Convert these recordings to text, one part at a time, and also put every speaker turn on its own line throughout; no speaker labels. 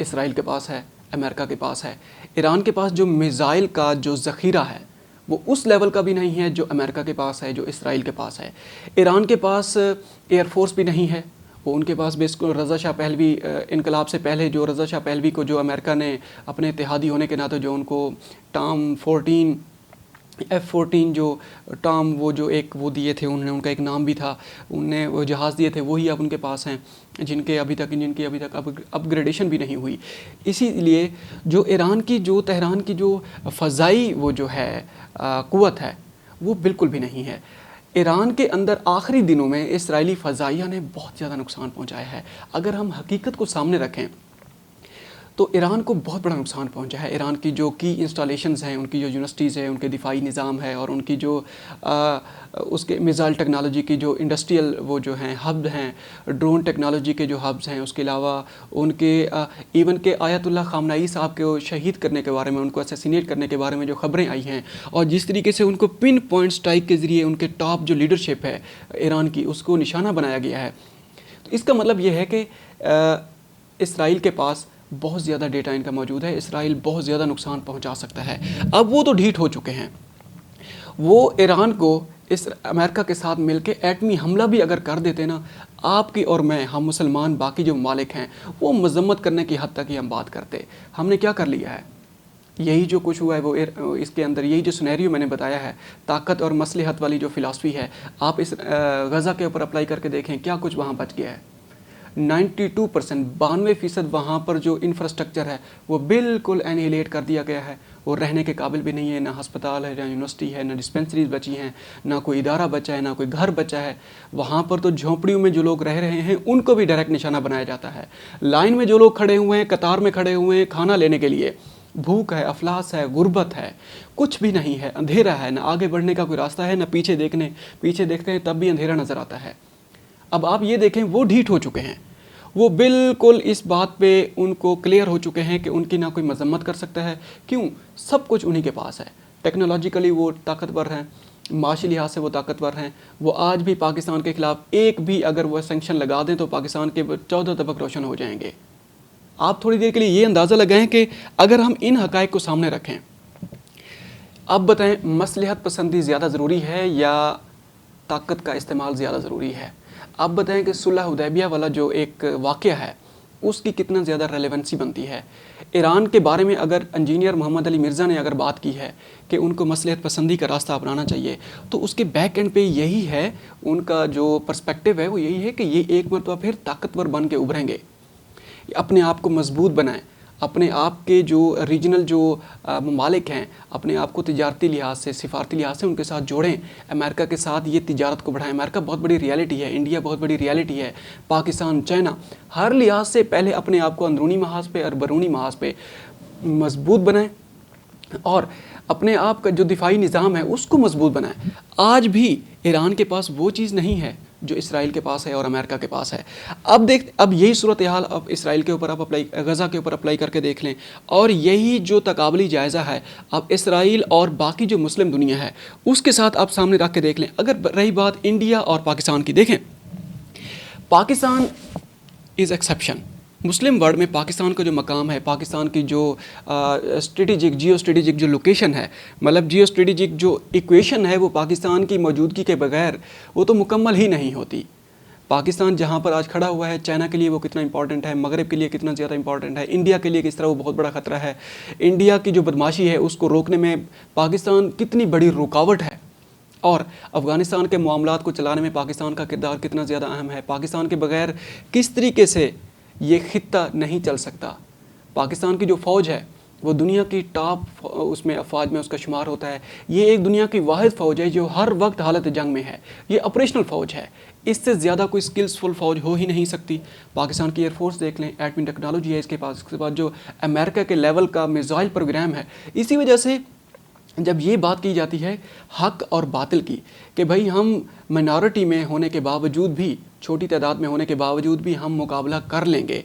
اسرائیل کے پاس ہے، امریکہ کے پاس ہے۔ ایران کے پاس جو میزائل کا جو ذخیرہ ہے وہ اس لیول کا بھی نہیں ہے جو امریکہ کے پاس ہے، جو اسرائیل کے پاس ہے۔ ایران کے پاس ایئر فورس بھی نہیں ہے، وہ ان کے پاس رضا شاہ پہلوی انقلاب سے پہلے جو رضا شاہ پہلوی کو جو امریکہ نے اپنے اتحادی ہونے کے ناطے جو ان کو ٹام 14 F-14 جو ٹام وہ جو ایک وہ دیے تھے، انہوں نے ان کا ایک نام بھی تھا، انہوں نے وہ جہاز دیے تھے، وہی اب ان کے پاس ہیں جن کی ابھی تک اپ گریڈیشن بھی نہیں ہوئی۔ اسی لیے جو ایران کی جو تہران کی جو فضائی وہ جو ہے قوت ہے وہ بالکل بھی نہیں ہے۔ ایران کے اندر آخری دنوں میں اسرائیلی فضائیہ نے بہت زیادہ نقصان پہنچایا ہے۔ اگر ہم حقیقت کو سامنے رکھیں تو ایران کو بہت بڑا نقصان پہنچا ہے۔ ایران کی جو کی انسٹالیشنز ہیں، ان کی جو یونیورسٹیز ہیں، ان کے دفاعی نظام ہے، اور ان کی جو اس کے میزائل ٹیکنالوجی کی جو انڈسٹریل وہ جو ہیں ہب ہیں، ڈرون ٹیکنالوجی کے جو ہبز ہیں، اس کے علاوہ ان کے ایون کہ آیت اللہ خامنائی صاحب کو شہید کرنے کے بارے میں، ان کو اسیسینیٹ کرنے کے بارے میں جو خبریں آئی ہیں، اور جس طریقے سے ان کو پن پوائنٹ اسٹرائک کے ذریعے ان کے ٹاپ جو لیڈرشپ ہے ایران کی اس کو نشانہ بنایا گیا ہے، تو اس کا مطلب یہ ہے کہ اسرائیل کے پاس بہت زیادہ ڈیٹا ان کا موجود ہے۔ اسرائیل بہت زیادہ نقصان پہنچا سکتا ہے۔ اب وہ تو ڈھیٹ ہو چکے ہیں، وہ ایران کو اس امریکہ کے ساتھ مل کے ایٹمی حملہ بھی اگر کر دیتے نا، آپ کی اور میں، ہم مسلمان باقی جو ممالک ہیں، وہ مذمت کرنے کی حد تک ہی ہم بات کرتے۔ ہم نے کیا کر لیا ہے؟ یہی جو کچھ ہوا ہے وہ اس کے اندر یہی جو سینیریو میں نے بتایا ہے، طاقت اور مصلحت والی جو فلاسفی ہے، آپ اس غزہ کے اوپر اپلائی کر کے دیکھیں کیا کچھ وہاں بچ گیا ہے۔ 92% 92% وہاں پر جو انفراسٹرکچر ہے وہ بالکل اینہیلیٹ کر دیا گیا ہے، وہ رہنے کے قابل بھی نہیں ہے، نہ ہسپتال ہے، نہ یونیورسٹی ہے، نہ ڈسپینسریز بچی ہیں، نہ کوئی ادارہ بچا ہے، نہ کوئی گھر بچا ہے۔ وہاں پر تو جھونپڑیوں میں جو لوگ رہ رہے ہیں ان کو بھی ڈائریکٹ نشانہ بنایا جاتا ہے۔ لائن میں جو لوگ کھڑے ہوئے ہیں، قطار میں کھڑے ہوئے ہیں کھانا لینے کے لیے، بھوک ہے، افلاس ہے، غربت ہے، کچھ بھی نہیں ہے، اندھیرا ہے، نہ آگے بڑھنے کا کوئی راستہ ہے، نہ پیچھے دیکھتے ہیں تب بھی اندھیرا نظر آتا ہے۔ اب آپ یہ دیکھیں وہ ڈھیٹ ہو چکے ہیں، وہ بالکل اس بات پہ ان کو کلیئر ہو چکے ہیں کہ ان کی نہ کوئی مذمت کر سکتا ہے۔ کیوں؟ سب کچھ انہی کے پاس ہے، ٹیکنالوجیکلی وہ طاقتور ہیں، معاشی لحاظ سے وہ طاقتور ہیں۔ وہ آج بھی پاکستان کے خلاف ایک بھی اگر وہ سینکشن لگا دیں تو پاکستان کے 14 طبق روشن ہو جائیں گے۔ آپ تھوڑی دیر کے لیے یہ اندازہ لگائیں کہ اگر ہم ان حقائق کو سامنے رکھیں، اب بتائیں مصلحت پسندی زیادہ ضروری ہے یا طاقت کا استعمال زیادہ ضروری ہے؟ آپ بتائیں کہ صلح حدیبیہ والا جو ایک واقعہ ہے اس کی کتنا زیادہ ریلیونسی بنتی ہے؟ ایران کے بارے میں اگر انجینئر محمد علی مرزا نے اگر بات کی ہے کہ ان کو مصلحت پسندی کا راستہ اپنانا چاہیے، تو اس کے بیک اینڈ پہ یہی ہے، ان کا جو پرسپیکٹیو ہے وہ یہی ہے کہ یہ ایک مرتبہ پھر طاقتور بن کے ابھریں گے، اپنے آپ کو مضبوط بنائیں، اپنے آپ کے جو ریجنل جو ممالک ہیں اپنے آپ کو تجارتی لحاظ سے، سفارتی لحاظ سے ان کے ساتھ جوڑیں، امریکہ کے ساتھ یہ تجارت کو بڑھائیں۔ امریکہ بہت بڑی ریالٹی ہے، انڈیا بہت بڑی ریالٹی ہے، پاکستان، چائنا، ہر لحاظ سے پہلے اپنے آپ کو اندرونی محاذ پہ اور بیرونی محاذ پہ مضبوط بنائیں، اور اپنے آپ کا جو دفاعی نظام ہے اس کو مضبوط بنائیں۔ آج بھی ایران کے پاس وہ چیز نہیں ہے جو اسرائیل کے پاس ہے اور امریکہ کے پاس ہے۔ اب یہی صورتحال اب اسرائیل کے اوپر غزہ کے اوپر اپلائی کر کے دیکھ لیں، اور یہی جو تقابلی جائزہ ہے اب اسرائیل اور باقی جو مسلم دنیا ہے اس کے ساتھ آپ سامنے رکھ کے دیکھ لیں۔ اگر رہی بات انڈیا اور پاکستان کی، دیکھیں Pakistan is exception, Muslim world میں پاکستان کا جو مقام ہے، پاکستان کی جو جیو اسٹریٹجک جو لوکیشن ہے، مطلب جیو اسٹریٹجک جو ایکویشن ہے، وہ پاکستان کی موجودگی کے بغیر وہ تو مکمل ہی نہیں ہوتی۔ پاکستان جہاں پر آج کھڑا ہوا ہے، چائنا کے لیے وہ کتنا امپورٹنٹ ہے، مغرب کے لیے کتنا زیادہ امپورٹنٹ ہے، انڈیا کے لیے کس طرح وہ بہت بڑا خطرہ ہے، انڈیا کی جو بدماشی ہے اس کو روکنے میں پاکستان کتنی بڑی رکاوٹ ہے، اور افغانستان کے معاملات کو چلانے میں پاکستان کا کردار کتنا زیادہ اہم ہے۔ پاکستان کے بغیر کس طریقے سے یہ خطہ نہیں چل سکتا۔ پاکستان کی جو فوج ہے وہ دنیا کی ٹاپ اس میں افواج میں اس کا شمار ہوتا ہے۔ یہ ایک دنیا کی واحد فوج ہے جو ہر وقت حالت جنگ میں ہے، یہ آپریشنل فوج ہے، اس سے زیادہ کوئی سکلسفل فوج ہو ہی نہیں سکتی۔ پاکستان کی ایئر فورس دیکھ لیں، ایٹمی ٹیکنالوجی ہے اس کے پاس، اس کے بعد جو امریکہ کے لیول کا میزائل پروگرام ہے۔ اسی وجہ سے جب یہ بات کی جاتی ہے حق اور باطل کی کہ بھائی ہم مائنورٹی میں ہونے کے باوجود بھی، چھوٹی تعداد میں ہونے کے باوجود بھی ہم مقابلہ کر لیں گے،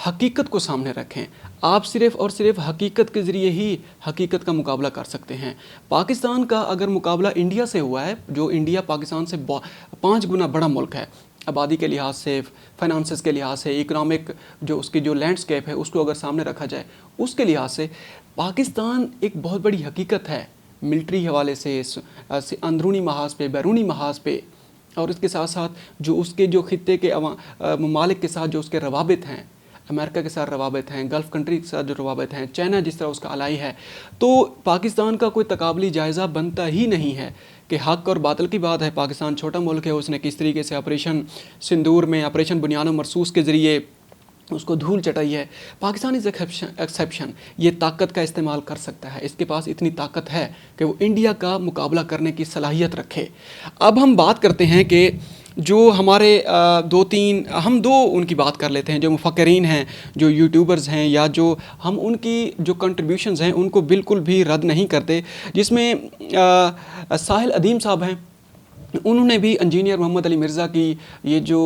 حقیقت کو سامنے رکھیں۔ آپ صرف اور صرف حقیقت کے ذریعے ہی حقیقت کا مقابلہ کر سکتے ہیں۔ پاکستان کا اگر مقابلہ انڈیا سے ہوا ہے، جو انڈیا پاکستان سے 5 گنا بڑا ملک ہے، آبادی کے لحاظ سے، فائنانسز کے لحاظ سے، اکنامک جو اس کی جو لینڈسکیپ ہے اس کو اگر سامنے رکھا جائے اس کے لحاظ سے پاکستان ایک بہت بڑی حقیقت ہے، ملٹری حوالے سے، اندرونی محاذ پہ، بیرونی محاذ پہ، اور اس کے ساتھ ساتھ جو اس کے جو خطے کے ممالک کے ساتھ جو اس کے روابط ہیں، امریکہ کے ساتھ روابط ہیں، گلف کنٹری کے ساتھ جو روابط ہیں، چائنا جس طرح اس کا الائی ہے، تو پاکستان کا کوئی تقابلی جائزہ بنتا ہی نہیں ہے کہ حق اور باطل کی بات ہے۔ پاکستان چھوٹا ملک ہے، اس نے کس طریقے سے آپریشن سندور میں، آپریشن بنیان و مرصوص کے ذریعے اس کو دھول چٹائی ہے۔ پاکستان از ایکسیپشن، یہ طاقت کا استعمال کر سکتا ہے، اس کے پاس اتنی طاقت ہے کہ وہ انڈیا کا مقابلہ کرنے کی صلاحیت رکھے۔ اب ہم بات کرتے ہیں کہ جو ہمارے ہم دو ان کی بات کر لیتے ہیں، جو مفکرین ہیں، جو یوٹیوبرز ہیں، یا جو ہم ان کی جو کنٹریبیوشنز ہیں ان کو بالکل بھی رد نہیں کرتے، جس میں ساحل ادیم صاحب ہیں، انہوں نے بھی انجینئر محمد علی مرزا کی یہ جو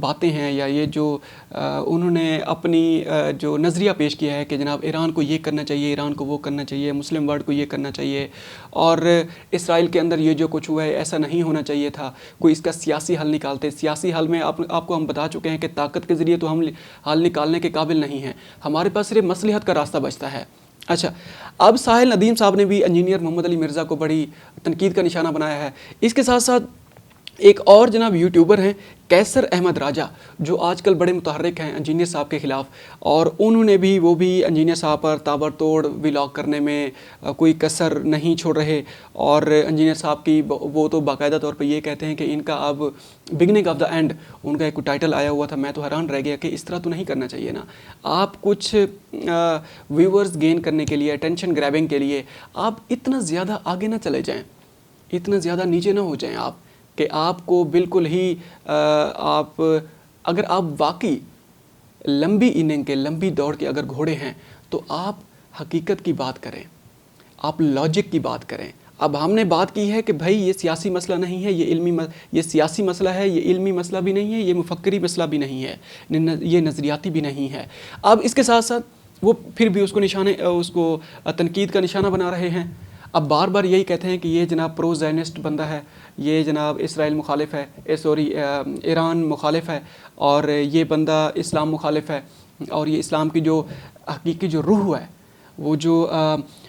باتیں ہیں، یا یہ جو انہوں نے اپنی جو نظریہ پیش کیا ہے کہ جناب ایران کو یہ کرنا چاہیے، ایران کو وہ کرنا چاہیے، مسلم ورلڈ کو یہ کرنا چاہیے، اور اسرائیل کے اندر یہ جو کچھ ہوا ہے ایسا نہیں ہونا چاہیے تھا، کوئی اس کا سیاسی حل نکالتے۔ سیاسی حل میں آپ کو ہم بتا چکے ہیں کہ طاقت کے ذریعے تو ہم حل نکالنے کے قابل نہیں ہیں، ہمارے پاس صرف مصلحت کا راستہ بچتا ہے۔ اچھا، اب ساحل ندیم صاحب نے بھی انجینئر محمد علی مرزا کو بڑی تنقید کا نشانہ بنایا ہے۔ اس کے ساتھ ساتھ ایک اور جناب یوٹیوبر ہیں کیسر احمد راجہ، جو آج کل بڑے متحرک ہیں انجینئر صاحب کے خلاف، اور انہوں نے بھی وہ بھی انجینئر صاحب پر تابڑ توڑ ولاگ کرنے میں کوئی کسر نہیں چھوڑ رہے، اور انجینئر صاحب کی وہ تو باقاعدہ طور پہ یہ کہتے ہیں کہ ان کا اب بگننگ آف دا اینڈ ان کا ایک ٹائٹل آیا ہوا تھا، میں تو حیران رہ گیا کہ اس طرح تو نہیں کرنا چاہیے نا۔ آپ کچھ ویورز گین کرنے کے لیے، اٹینشن گریبنگ کے لیے آپ اتنا زیادہ آگے نہ چلے جائیں، اتنا زیادہ نیچے نہ ہو جائیں آپ، کہ آپ کو بالکل ہی اگر آپ واقعی لمبی اننگ کے، لمبی دوڑ کے اگر گھوڑے ہیں تو آپ حقیقت کی بات کریں، آپ لاجک کی بات کریں۔ اب ہم نے بات کی ہے کہ بھائی یہ سیاسی مسئلہ نہیں ہے، یہ سیاسی مسئلہ ہے، یہ علمی مسئلہ بھی نہیں ہے، یہ مفکری مسئلہ بھی نہیں ہے، یہ نظریاتی بھی نہیں ہے۔ اب اس کے ساتھ ساتھ وہ پھر بھی اس کو تنقید کا نشانہ بنا رہے ہیں۔ اب بار بار یہی کہتے ہیں کہ یہ جناب پرو زائنسٹ بندہ ہے، یہ جناب اسرائیل مخالف ہے، ایران مخالف ہے، اور یہ بندہ اسلام مخالف ہے، اور یہ اسلام کی جو حقیقی جو روح ہے، وہ جو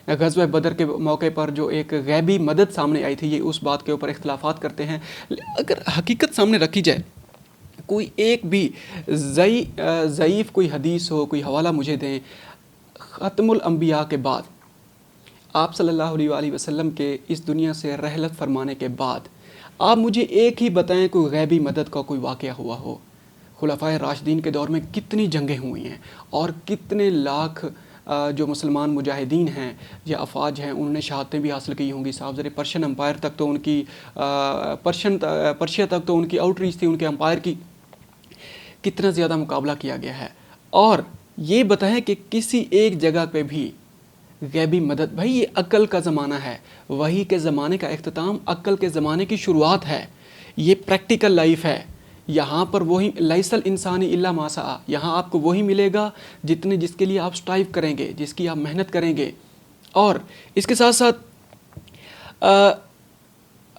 غزوہ بدر کے موقع پر جو ایک غیبی مدد سامنے آئی تھی، یہ اس بات کے اوپر اختلافات کرتے ہیں۔ اگر حقیقت سامنے رکھی جائے، کوئی ایک بھی ضعیف کوئی حدیث ہو، کوئی حوالہ مجھے دیں، ختم الانبیاء کے بعد، آپ صلی اللہ علیہ وآلہ وسلم کے اس دنیا سے رحلت فرمانے کے بعد، آپ مجھے ایک ہی بتائیں کوئی غیبی مدد کا کوئی واقعہ ہوا ہو۔ خلفائے راشدین کے دور میں کتنی جنگیں ہوئی ہیں، اور کتنے لاکھ جو مسلمان مجاہدین ہیں یا افواج ہیں، انہوں نے شہادتیں بھی حاصل کی ہوں گی۔ صاحب ذرا پرشین امپائر تک تو ان کی پرشیا تک تو ان کی آؤٹ ریچ تھی، ان کے امپائر کی، کتنا زیادہ مقابلہ کیا گیا ہے۔ اور یہ بتائیں کہ کسی ایک جگہ پہ بھی غیبی مدد، بھائی یہ عقل کا زمانہ ہے، وحی کے زمانے کا اختتام عقل کے زمانے کی شروعات ہے، یہ پریکٹیکل لائف ہے۔ یہاں پر وہی لیس الانسانی الا ما سعی، یہاں آپ کو وہی ملے گا جس کے لیے آپ سٹرائیو کریں گے، جس کی آپ محنت کریں گے۔ اور اس کے ساتھ ساتھ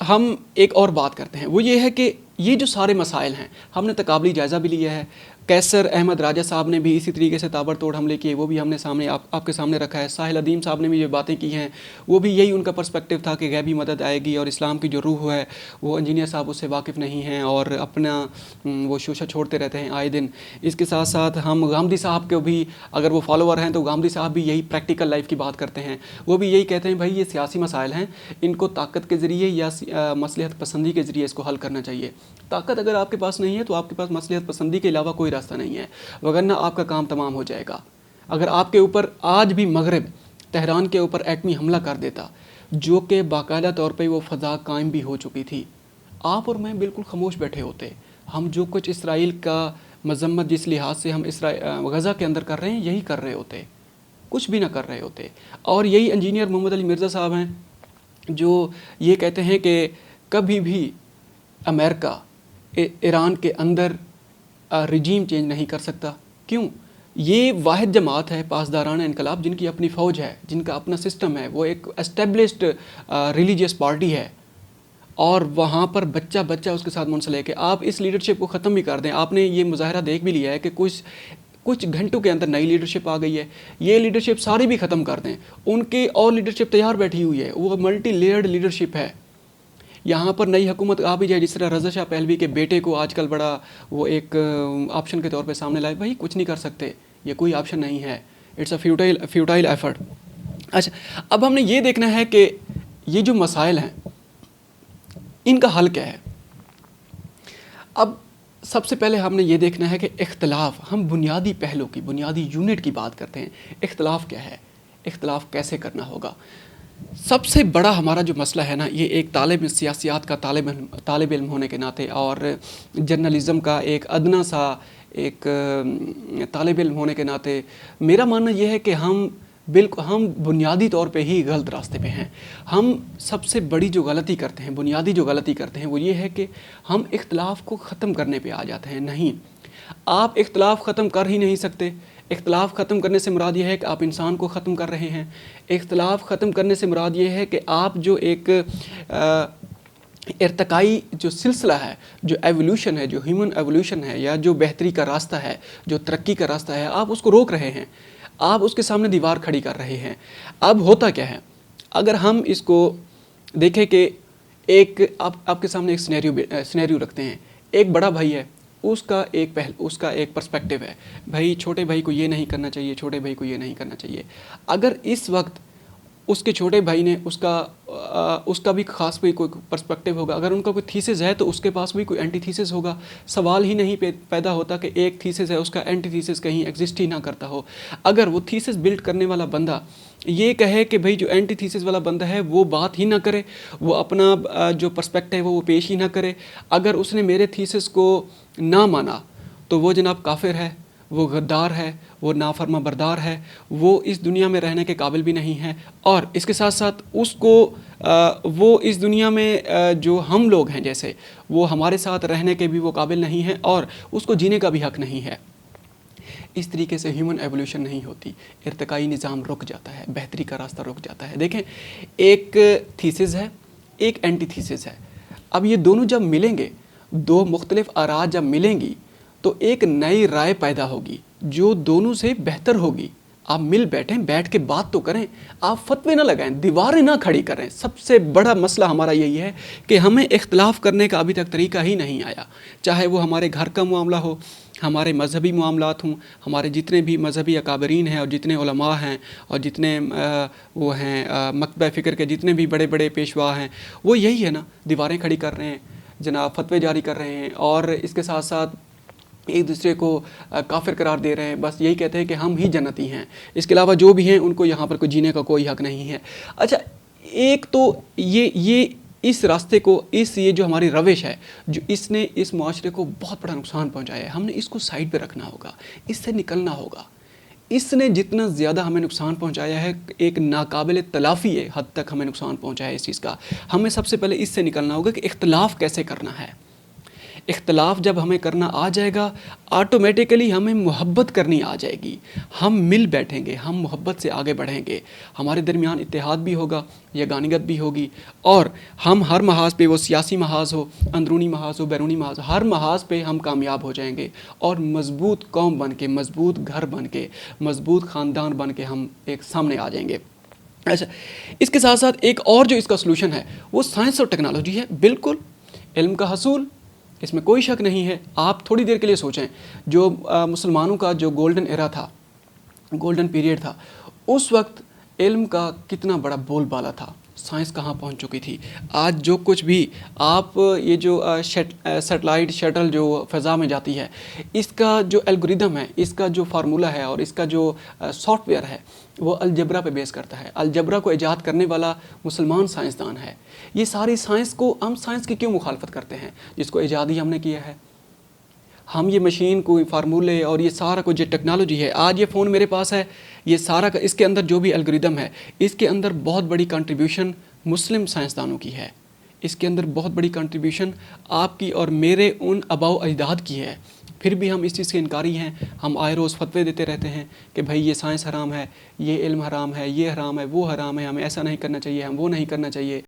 ہم ایک اور بات کرتے ہیں، وہ یہ ہے کہ یہ جو سارے مسائل ہیں، ہم نے تقابلی جائزہ بھی لیا ہے۔ کیسر احمد راجہ صاحب نے بھی اسی طریقے سے تابڑ توڑ حملے کیے، وہ بھی ہم نے آپ کے سامنے رکھا ہے۔ ساحل ادیم صاحب نے بھی یہ باتیں کی ہیں، وہ بھی یہی ان کا پرسپیکٹیو تھا کہ غیبی مدد آئے گی، اور اسلام کی جو روح ہے وہ انجینئر صاحب اس سے واقف نہیں ہیں، اور اپنا وہ شوشہ چھوڑتے رہتے ہیں آئے دن۔ اس کے ساتھ ساتھ ہم غامدی صاحب کو بھی، اگر وہ فالوور ہیں تو غامدی صاحب بھی یہی پریکٹیکل لائف کی بات کرتے ہیں، وہ بھی یہی کہتے ہیں بھائی یہ سیاسی مسائل ہیں، ان کو طاقت کے ذریعے یا مصلحت پسندی کے ذریعے اس کو حل کرنا چاہیے۔ طاقت اگر آپ کے پاس نہیں ہے تو آپ کے پاس مصلحت پسندی کے علاوہ کوئی راستہ نہیں ہے، وگرنہ آپ کا کام تمام ہو جائے گا۔ اگر آپ کے اوپر آج بھی مغرب تہران کے اوپر ایٹمی حملہ کر دیتا، جو کہ باقاعدہ طور پہ وہ فضا قائم بھی ہو چکی تھی، آپ اور میں بالکل خاموش بیٹھے ہوتے۔ ہم جو کچھ اسرائیل کا مذمت جس لحاظ سے ہم غزہ کے اندر کر رہے ہیں، یہی کر رہے ہوتے، کچھ بھی نہ کر رہے ہوتے۔ اور یہی انجینئر محمد علی مرزا صاحب ہیں جو یہ کہتے ہیں کہ کبھی بھی امریکہ ایران کے اندر رجیم چینج نہیں کر سکتا۔ کیوں؟ یہ واحد جماعت ہے پاسداران انقلاب جن کی اپنی فوج ہے، جن کا اپنا سسٹم ہے، وہ ایک اسٹیبلشڈ ریلیجیس پارٹی ہے، اور وہاں پر بچہ بچہ اس کے ساتھ منسلک ہے. آپ اس لیڈرشپ کو ختم بھی کر دیں. آپ نے یہ مظاہرہ دیکھ بھی لیا ہے کہ کچھ گھنٹوں کے اندر نئی لیڈرشپ آ گئی ہے. یہ لیڈرشپ ساری بھی ختم کر دیں. ان کے اور لیڈرشپ تیار بیٹھی ہوئی ہے, وہ ملٹی لیئرڈ لیڈرشپ ہے. یہاں پر نئی حکومت آ بھی جائے, جس طرح رضا شاہ پہلوی کے بیٹے کو آج کل بڑا وہ ایک آپشن کے طور پہ سامنے لائے. بھائی کچھ نہیں کر سکتے, یہ کوئی آپشن نہیں ہے. It's a futile effort. اچھا, اب ہم نے یہ دیکھنا ہے کہ یہ جو مسائل ہیں ان کا حل کیا ہے. اب سب سے پہلے ہم نے یہ دیکھنا ہے کہ اختلاف, ہم بنیادی پہلو کی, بنیادی یونٹ کی بات کرتے ہیں. اختلاف کیا ہے, اختلاف کیسے کرنا ہوگا. سب سے بڑا ہمارا جو مسئلہ ہے نا, یہ ایک طالب سیاسیات کا طالب علم ہونے کے ناطے اور جرنلزم کا ایک ادنا سا ایک طالب علم ہونے کے ناطے میرا ماننا یہ ہے کہ ہم بنیادی طور پہ ہی غلط راستے پہ ہیں. ہم سب سے بڑی جو غلطی کرتے ہیں, بنیادی جو غلطی کرتے ہیں, وہ یہ ہے کہ ہم اختلاف کو ختم کرنے پہ آ جاتے ہیں. نہیں, آپ اختلاف ختم کر ہی نہیں سکتے. اختلاف ختم کرنے سے مراد یہ ہے کہ آپ انسان کو ختم کر رہے ہیں. اختلاف ختم کرنے سے مراد یہ ہے کہ آپ جو ایک ارتقائی جو سلسلہ ہے, جو ایولیوشن ہے, جو ہیومن ایولیوشن ہے, یا جو بہتری کا راستہ ہے, جو ترقی کا راستہ ہے, آپ اس کو روک رہے ہیں. آپ اس کے سامنے دیوار کھڑی کر رہے ہیں. اب ہوتا کیا ہے, اگر ہم اس کو دیکھیں کہ آپ کے سامنے ایک سینیریو رکھتے ہیں. ایک بڑا بھائی ہے, اس کا ایک پرسپیکٹیو ہے, بھائی چھوٹے بھائی کو یہ نہیں کرنا چاہیے, چھوٹے بھائی کو یہ نہیں کرنا چاہیے. اگر اس وقت اس کے چھوٹے بھائی نے اس کا بھی خاص کوئی پرسپیکٹیو ہوگا, اگر ان کا کوئی تھیسس ہے تو اس کے پاس بھی کوئی اینٹی تھیسس ہوگا. سوال ہی نہیں پیدا ہوتا کہ ایک تھیسس ہے, اس کا اینٹی تھیسس کہیں ایگزسٹ ہی نہ کرتا ہو. اگر وہ تھیسس بلڈ کرنے والا بندہ یہ کہے کہ بھئی جو اینٹی تھیسس والا بندہ ہے وہ بات ہی نہ کرے, وہ اپنا جو پرسپیکٹیو ہے وہ پیش ہی نہ کرے, اگر اس نے میرے تھیسس کو نہ مانا تو وہ جناب کافر ہے, وہ غدار ہے, وہ نافرما بردار ہے, وہ اس دنیا میں رہنے کے قابل بھی نہیں ہے. اور اس کے ساتھ ساتھ وہ اس دنیا میں جو ہم لوگ ہیں جیسے, وہ ہمارے ساتھ رہنے کے بھی وہ قابل نہیں ہے, اور اس کو جینے کا بھی حق نہیں ہے. اس طریقے سے ہیومن ایولیوشن نہیں ہوتی, ارتقائی نظام رک جاتا ہے, بہتری کا راستہ رک جاتا ہے. دیکھیں, ایک تھیسس ہے, ایک اینٹی تھیسس ہے. اب یہ دونوں جب ملیں گے, دو مختلف آراء جب ملیں گی تو ایک نئی رائے پیدا ہوگی جو دونوں سے بہتر ہوگی. آپ مل بیٹھ کے بات تو کریں, آپ فتوے نہ لگائیں, دیواریں نہ کھڑی کریں. سب سے بڑا مسئلہ ہمارا یہی ہے کہ ہمیں اختلاف کرنے کا ابھی تک طریقہ ہی نہیں آیا, چاہے وہ ہمارے گھر کا معاملہ ہو, ہمارے مذہبی معاملات ہوں, ہمارے جتنے بھی مذہبی اکابرین ہیں اور جتنے علماء ہیں اور جتنے وہ ہیں مکتبہ فکر کے جتنے بھی بڑے بڑے پیشوا ہیں, وہ یہی ہے نا, دیواریں کھڑی کر رہے ہیں جناب, فتوے جاری کر رہے ہیں, اور اس کے ساتھ ساتھ ایک دوسرے کو کافر قرار دے رہے ہیں. بس یہی کہتے ہیں کہ ہم ہی جنتی ہیں, اس کے علاوہ جو بھی ہیں ان کو یہاں پر کوئی جینے کا کوئی حق نہیں ہے. اچھا, ایک تو یہ اس راستے کو, یہ جو ہماری روش ہے, جو اس نے اس معاشرے کو بہت بڑا نقصان پہنچایا ہے, ہم نے اس کو سائڈ پہ رکھنا ہوگا, اس سے نکلنا ہوگا. اس نے جتنا زیادہ ہمیں نقصان پہنچایا ہے, ایک ناقابل تلافی ہے حد تک ہمیں نقصان پہنچایا ہے اس چیز کا. ہمیں سب سے پہلے اس سے نکلنا ہوگا کہ اختلاف کیسے کرنا ہے. اختلاف جب ہمیں کرنا آ جائے گا, آٹومیٹیکلی ہمیں محبت کرنی آ جائے گی. ہم مل بیٹھیں گے, ہم محبت سے آگے بڑھیں گے, ہمارے درمیان اتحاد بھی ہوگا, یگانگت بھی ہوگی, اور ہم ہر محاذ پہ, وہ سیاسی محاذ ہو, اندرونی محاذ ہو, بیرونی محاذ, ہر محاذ پہ ہم کامیاب ہو جائیں گے, اور مضبوط قوم بن کے, مضبوط گھر بن کے, مضبوط خاندان بن کے ہم ایک سامنے آ جائیں گے. اچھا, اس کے ساتھ ساتھ ایک اور جو اس کا سلوشن ہے وہ سائنس اور ٹیکنالوجی ہے. بالکل علم کا حصول, اس میں کوئی شک نہیں ہے. آپ تھوڑی دیر کے لیے سوچیں, جو مسلمانوں کا جو گولڈن ایرا تھا, گولڈن پیریڈ تھا, اس وقت علم کا کتنا بڑا بول بالا تھا, سائنس کہاں پہنچ چکی تھی. آج جو کچھ بھی آپ یہ جو سیٹلائٹ شٹل جو فضا میں جاتی ہے, اس کا جو الگوریدم ہے, اس کا جو فارمولہ ہے, اور اس کا جو سافٹ ویئر ہے, وہ الجبرا پہ بیس کرتا ہے. الجبرا کو ایجاد کرنے والا مسلمان سائنسدان ہے. یہ ساری سائنس کو, ہم سائنس کی کیوں مخالفت کرتے ہیں جس کو ایجاد ہی ہم نے کیا ہے. ہم یہ مشین کوئی فارمولے اور یہ سارا کچھ جو ٹیکنالوجی ہے, آج یہ فون میرے پاس ہے, یہ سارا اس کے اندر جو بھی الگوریدم ہے, اس کے اندر بہت بڑی کنٹریبیوشن مسلم سائنسدانوں کی ہے. اس کے اندر بہت بڑی کنٹریبیوشن آپ کی اور میرے ان آباء و اجداد کی ہے. پھر بھی ہم اس چیز کے انکاری ہیں. ہم آئے روز فتوے دیتے رہتے ہیں کہ بھائی یہ سائنس حرام ہے, یہ علم حرام ہے, یہ حرام ہے, وہ حرام ہے, ہمیں ایسا نہیں کرنا چاہیے, ہم وہ نہیں کرنا چاہیے.